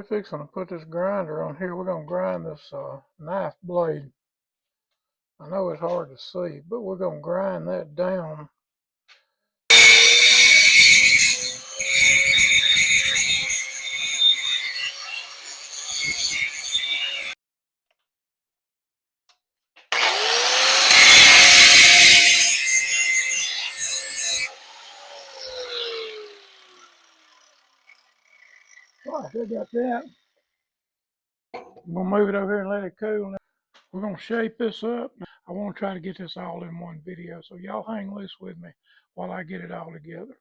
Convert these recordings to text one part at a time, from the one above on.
fixing to put this grinder on here. We're going to grind this knife blade. I know it's hard to see, but we're going to grind that down. All right, I got that. I'm going to move it over here and let it cool. We're going to shape this up. I want to try to get this all in one video, so y'all hang loose with me while I get it all together.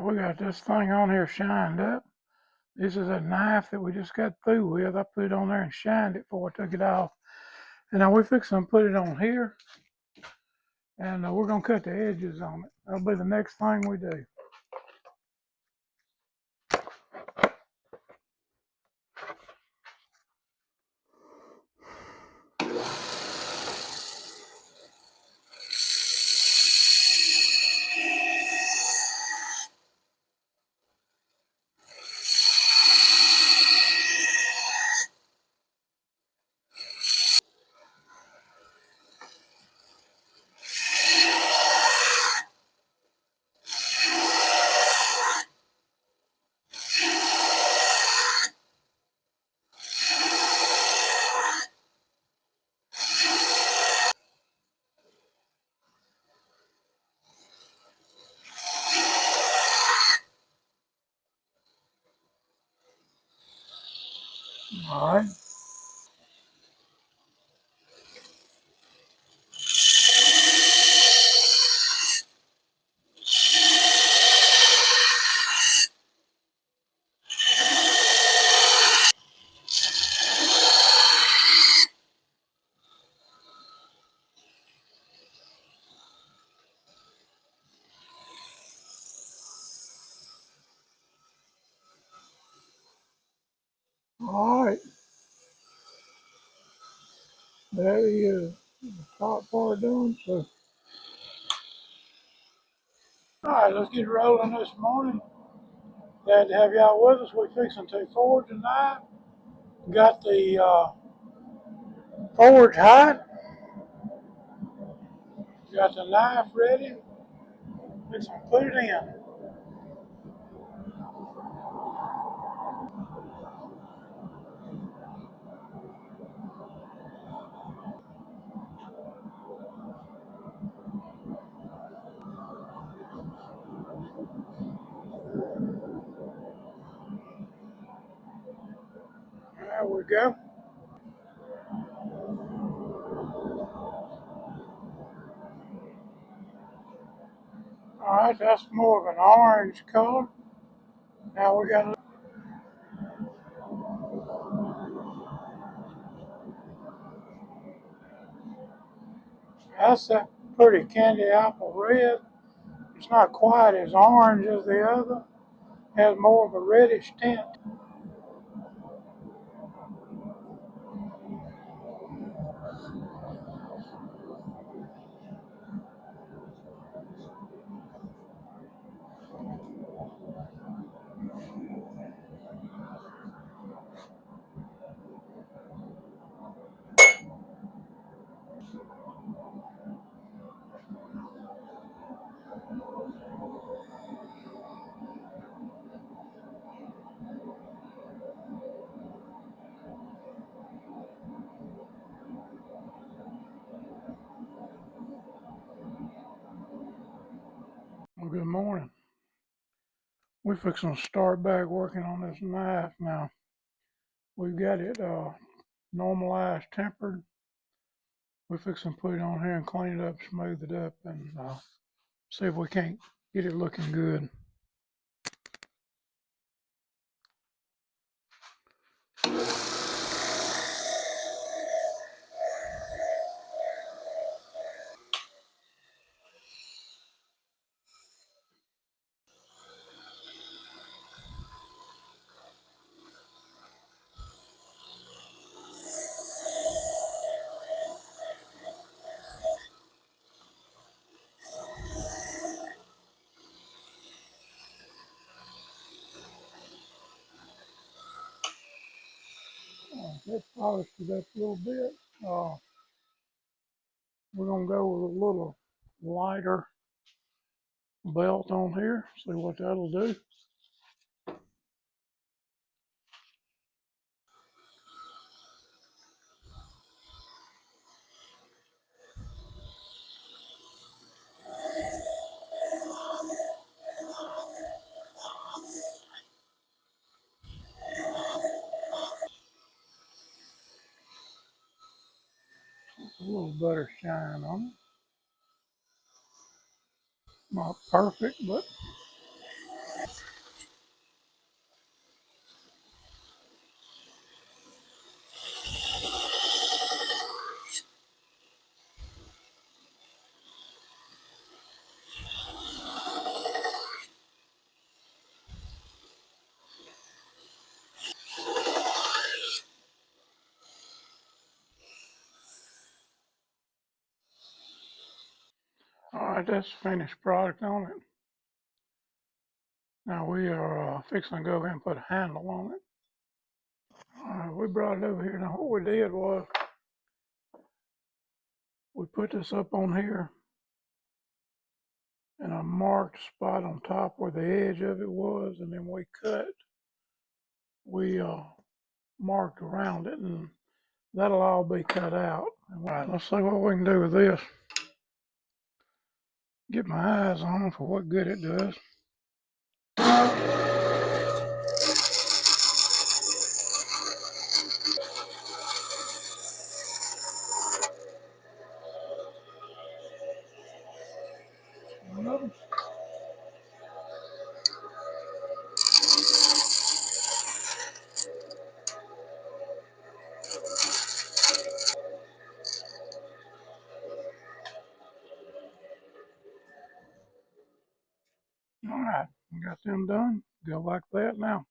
We got this thing on here shined up. This is a knife that we just got through with. I put it on there and shined it before I took it off. And now we're fixing to put it on here. And we're going to cut the edges on it. That'll be the next thing we do. All right. All right. There is the top part done. So, all right, let's get rolling this morning. Glad to have y'all with us. We're fixing to forge tonight. Got the forge hot. Got the knife ready. Let's put it in. There we go. All right, that's more of an orange color. Now we got. That's a pretty candy apple red. It's not quite as orange as the other. It has more of a reddish tint. Well, good morning. We're fixing to start back working on this knife now. We've got it normalized, tempered. We're fixing to put it on here and clean it up, smooth it up, and see if we can't get it looking good. Let's polish it up a little bit. We're gonna go with a little lighter belt on here, see what that'll do. A little better shine on it. Not perfect, but all right, that's the finished product on it. Now we are fixing to go ahead and put a handle on it. All right, we brought it over here. Now what we did was we put this up on here and I marked a spot on top where the edge of it was, and then we marked around it, and that'll all be cut out. All right, let's see what we can do with this. Get my eyes on it for what good it does. Another. All right, we got them done. Go like that. Now,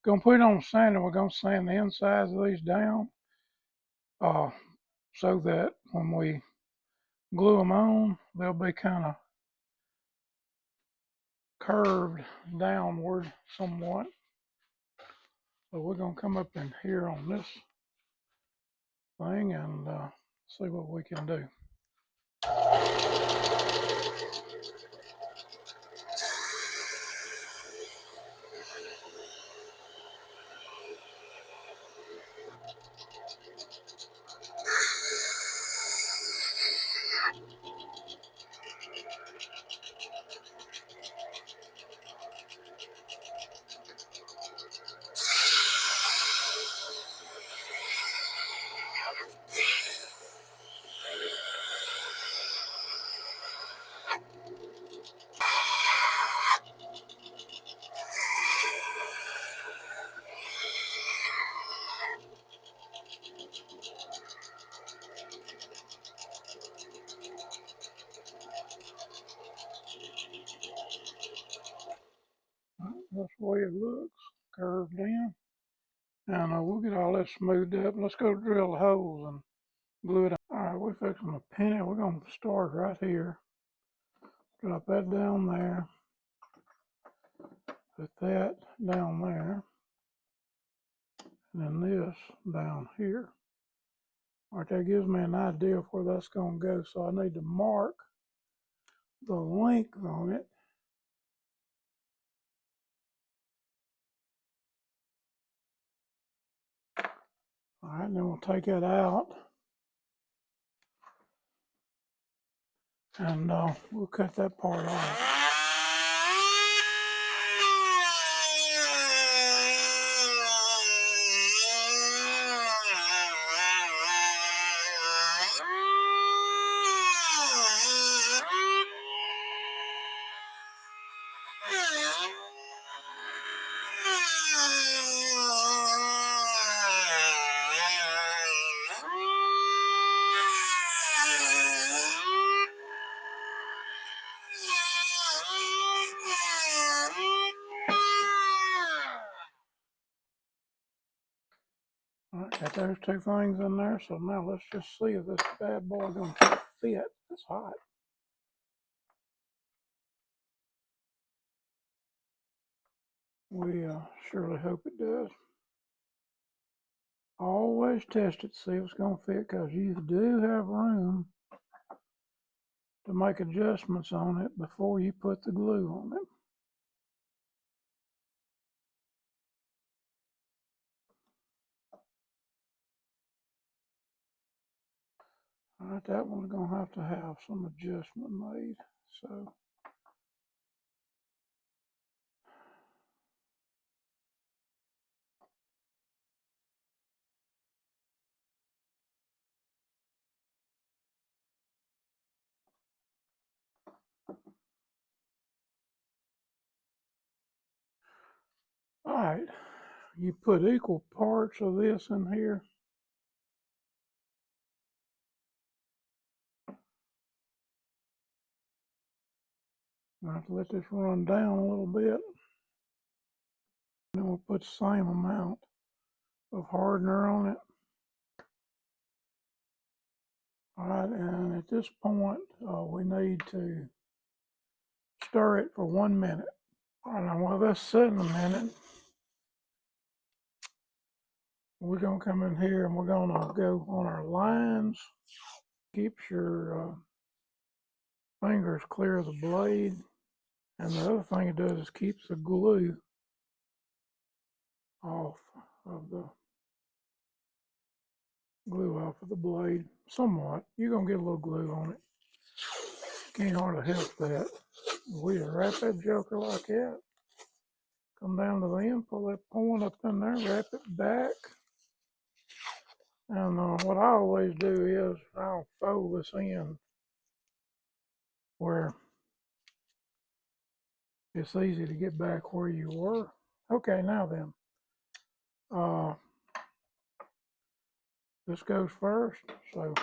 gonna put it on sand, and we're gonna sand the insides of these down, uh, so that when we glue them on, they'll be kind of curved downward somewhat. So we're gonna come up in here on this thing and see what we can do. That's the way it looks, curved in. And we'll get all that smoothed up. Let's go drill the holes and glue it on. All right, we're fixing to pin it. We're going to start right here. Drop that down there. Put that down there. And then this down here. All right, that gives me an idea of where that's going to go. So I need to mark the length on it. All right, then we'll take it out. And we'll cut that part off. Alright, got those two things in there, so now let's just see if this bad boy gonna fit. It's hot. We surely hope it does. Always test it, see if it's gonna fit, because you do have room to make adjustments on it before you put the glue on it. Alright, that one's gonna have some adjustment made. So alright, you put equal parts of this in here. I have to let this run down a little bit. Then we'll put the same amount of hardener on it. Alright, and at this point, we need to stir it for 1 minute. Alright, now while that's sitting a minute, we're going to come in here and we're going to go on our lines. Keeps your fingers clear of the blade. And the other thing it does is keeps the glue off of the blade somewhat. You're going to get a little glue on it. Can't hardly help that. We just wrap that joker like that. Come down to the end, pull that point up in there, wrap it back. And what I always do is I'll fold this in where it's easy to get back where you were. Okay, now then, this goes first, so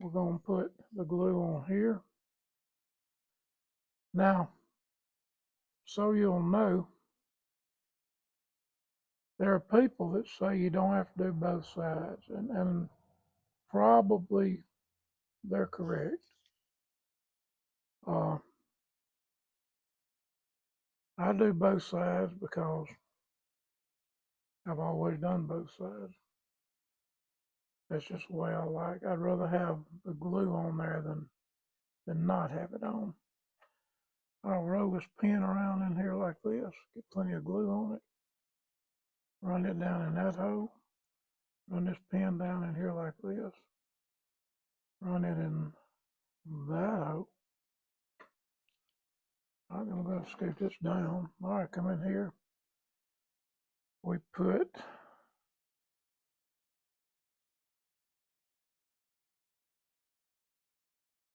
we're going to put the glue on here. Now, so you'll know, there are people that say you don't have to do both sides, and probably they're correct. I do both sides because I've always done both sides. That's just the way I like. I'd rather have the glue on there than not have it on. I'll roll this pin around in here like this, get plenty of glue on it, run it down in that hole, run this pin down in here like this, run it in that hole. I'm going to scoop this down. All right, come in here. We put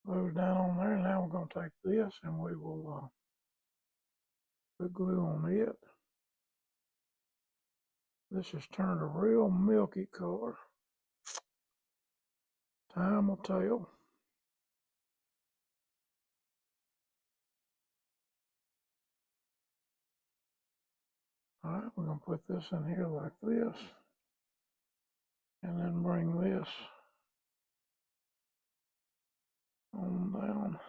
those down on there. Now we're going to take this and we will put glue on it. This has turned a real milky color. Time will tell. All right, we're going to put this in here like this, and then bring this on down.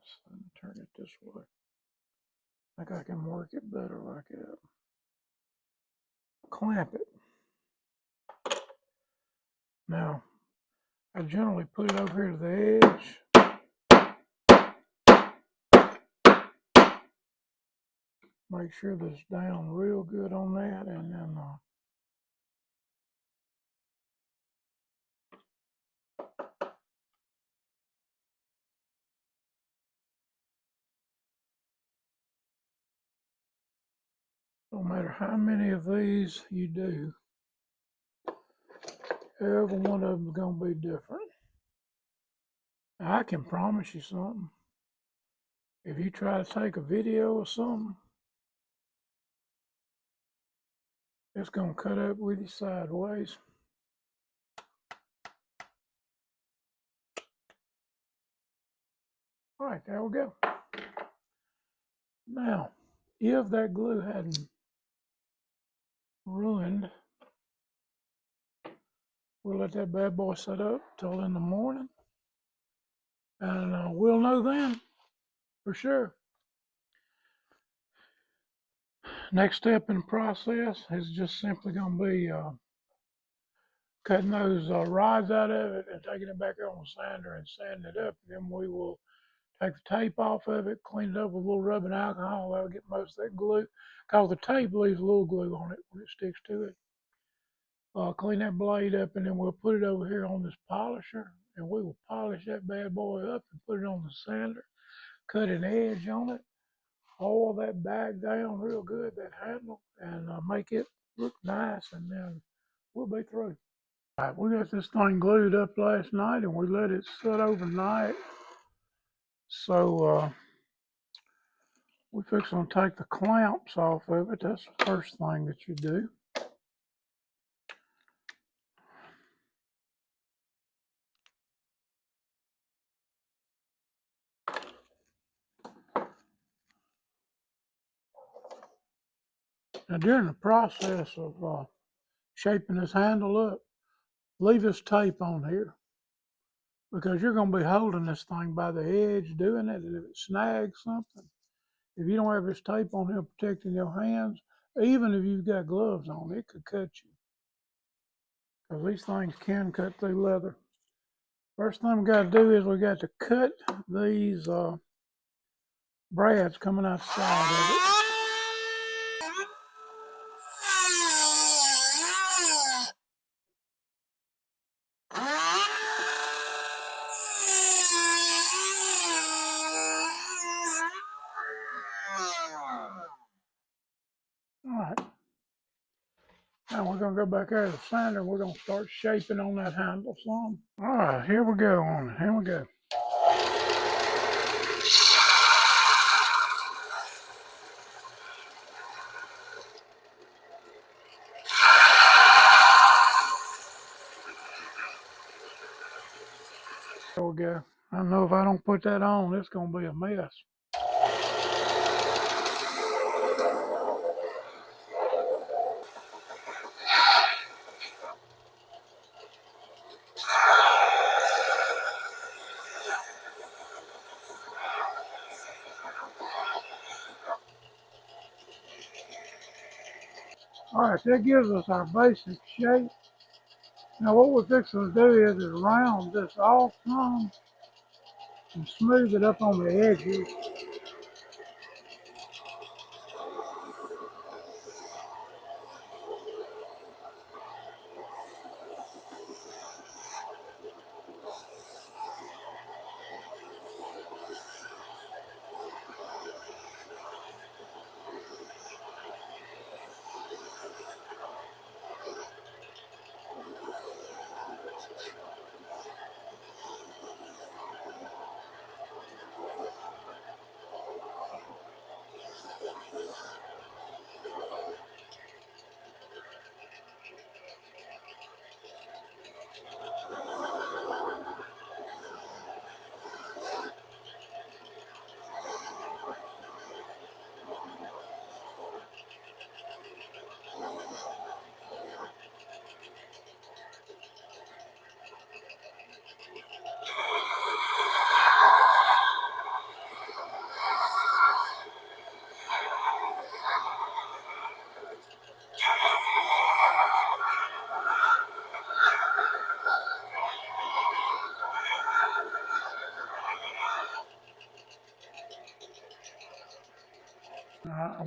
So let me turn it this way. I think I can work it better like that. Clamp it. Now, I generally put it over here to the edge. Make sure that it's down real good on that, and then no matter how many of these you do, every one of them is going to be different. I can promise you something. If you try to take a video or something, it's going to cut up with you sideways. All right, there we go. Now, if that glue hadn't ruined, we'll let that bad boy set up till in the morning, and we'll know then for sure. Next step in the process is just simply going to be cutting those rods out of it and taking it back on the sander and sanding it up. Then we will take the tape off of it, clean it up with a little rubbing alcohol. That'll get most of that glue, because the tape leaves a little glue on it when it sticks to it. Clean that blade up, and then we'll put it over here on this polisher, and we will polish that bad boy up and put it on the sander, cut an edge on it, oil that back down real good, that handle, and make it look nice, and then we'll be through. All right, we got this thing glued up last night, and we let it sit overnight. So we fix on to take the clamps off of it. That's the first thing that you do. Now during the process of shaping this handle up, leave this tape on here, because you're going to be holding this thing by the edge doing it, and if it snags something, if you don't have this tape on here protecting your hands, even if you've got gloves on, it could cut you, because these things can cut through leather. First thing we got to do is we got to cut these brads coming out the side of it. All right. Now we're going to go back out of the sander. We're going to start shaping on that handle some. All right, here we go on it. Here we go. There we go. I know if I don't put that on, it's going to be a mess. All right, that gives us our basic shape. Now what we're fixing to do is round this off some and smooth it up on the edges.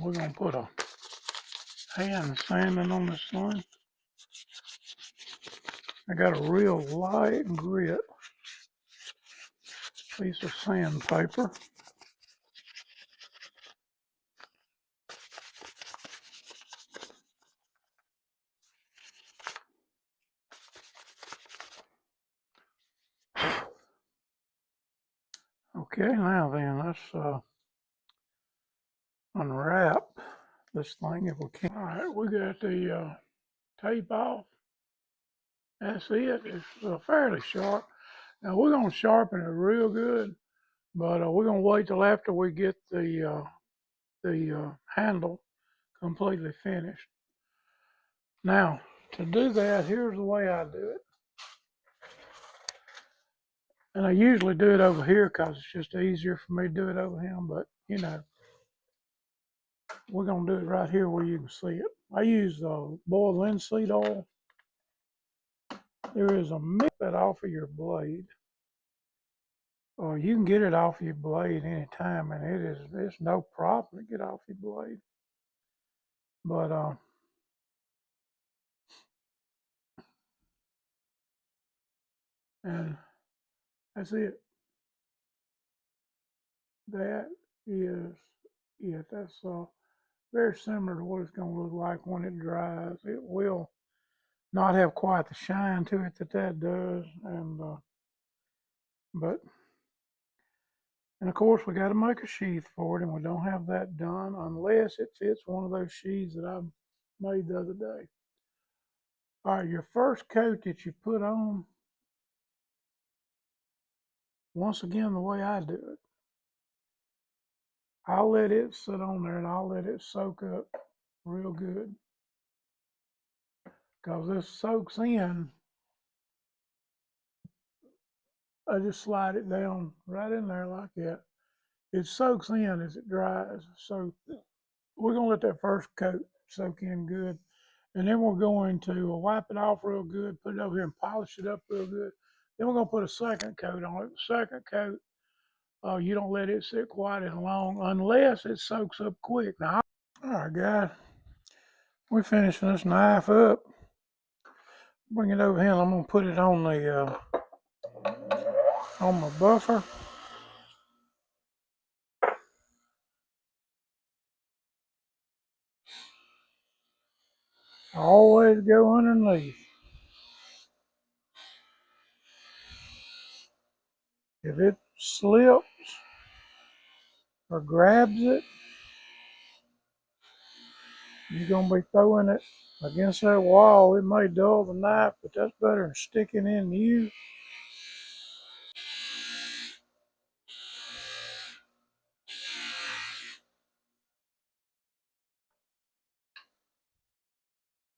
We're going to put a hand sanding on this thing. I got a real light grit piece of sandpaper. Okay, now then, let's unwrap this thing if we can. All right, we got the tape off. That's it. It's fairly sharp. Now we're going to sharpen it real good, but we're going to wait till after we get the the handle completely finished. Now, to do that, here's the way I do it. And I usually do it over here because it's just easier for me to do it over him. But, you know, we're going to do it right here where you can see it. I use boiled linseed oil. There is a mix that off of your blade. Or you can get it off your blade anytime, and it's no problem to get off your blade. But and that's it. That is it. That's very similar to what it's going to look like when it dries. It will not have quite the shine to it that does, and but and of course we got to make a sheath for it, and we don't have that done unless it fits one of those sheaths that I made the other day. All right, your first coat that you put on, once again, the way I do it, I'll let it sit on there and I'll let it soak up real good. Because this soaks in, I just slide it down right in there like that. It soaks in as it dries. So we're going to let that first coat soak in good. And then we're going to wipe it off real good, put it over here and polish it up real good. Then we're going to put a second coat on it. The second coat, you don't let it sit quite as long unless it soaks up quick. Now, all right, guys, we're finishing this knife up. Bring it over here and I'm going to put it on the on my buffer. Always go underneath. If it slips or grabs it, you're going to be throwing it against that wall. It may dull the knife, but that's better than sticking in you.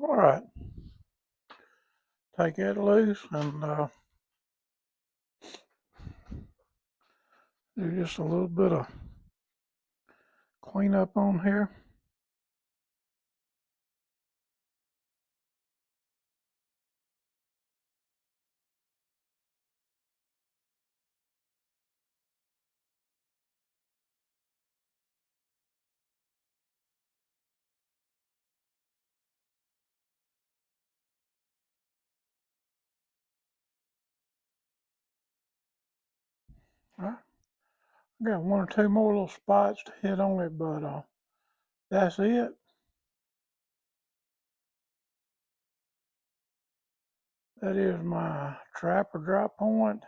All right. Take that loose and do just a little bit of cleanup on here. All right. I got one or two more little spots to hit on it, but that's it. That is my trap or dry point.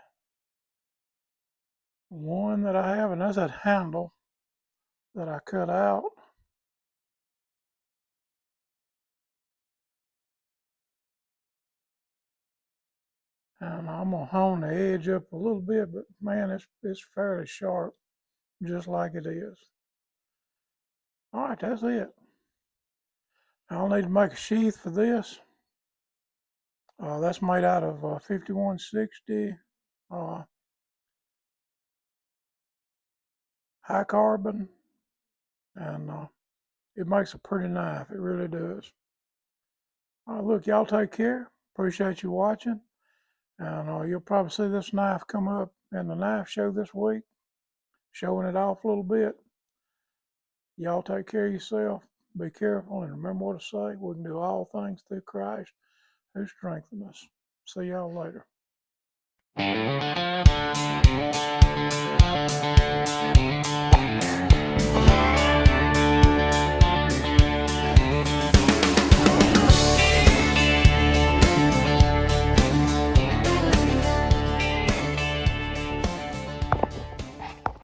One that I have, and that's that handle that I cut out. And I'm gonna hone the edge up a little bit, but man, it's fairly sharp, just like it is. All right, that's it. I'll need to make a sheath for this. That's made out of 5160 high carbon, and it makes a pretty knife. It really does. Look, y'all take care. Appreciate you watching. And you'll probably see this knife come up in the knife show this week, showing it off a little bit. Y'all take care of yourself. Be careful and remember what to say. We can do all things through Christ who strengthens us. See y'all later.